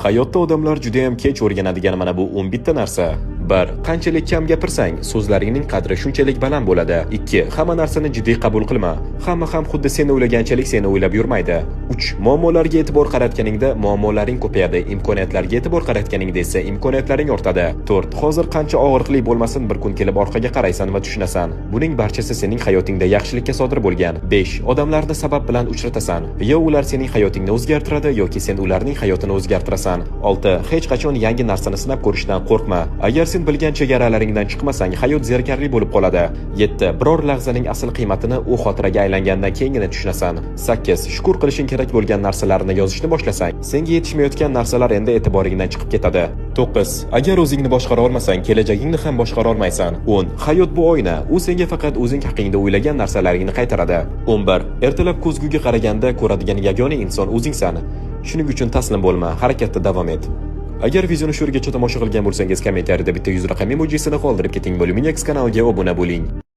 Hayotda odamlar juda ham kech o'rganadigan mana bu 11 ta narsa. 1. Qanchalik kam gapirsang, so'zlaringning qadri shunchalik baland bo'ladi. 2. Hamma narsani jiddiy qabul qilma. Hamma ham xuddi sen o'ylaganchalik seni o'ylab yurmaydi. 3. Muammolarga e'tibor qaratganingda muammolaring ko'payadi, imkoniyatlarga e'tibor qaratganingda esa imkoniyatlaring ortadi. 4. Hozir qancha og'riqli bo'lmasin, bir kun kelib orqaga qaraysan va tushunasan. Buning barchasi sening hayotingda yaxshilikka sodir bo'lgan. 5. Odamlarni sabab bilan uchratasan. Yo ular sening hayotingni o'zgartiradi yoki sen ularning hayotini o'zgartirasan. 6. Hech qachon yangi narsani sinab ko'rishdan qo'rqma. Agar sen bilgan chegaralaringdan chiqmasang, hayot zerikarli bo'lib qoladi. 7. Biror lahzaning asl qiymatini u xotiraga aylangandan keyingina tushunasan. 8. Shukr qilishing kerak bo'lgan narsalarni yozishni boshlasang, senga yetishmayotgan narsalar endi e'tiboringdan chiqib ketadi. 9. Agar o'zingni boshqara olmasang, kelajagingni ham boshqara olmaysan. 10. Hayot bu oyna, u senga faqat o'zing haqingda o'ylagan narsalaringni qaytaradi. 11. Ertalab ko'zguga qaraganda ko'radigan yagona inson o'zingsan. Shuning uchun taslim bo'lma, harakatda davom et. Agar videoni shu yergacha tomosha qilgan bo'lsangiz, kommentariyada bitta 100 raqam emojisini qoldirib keting. Boluminex kanaliga obuna bo'ling.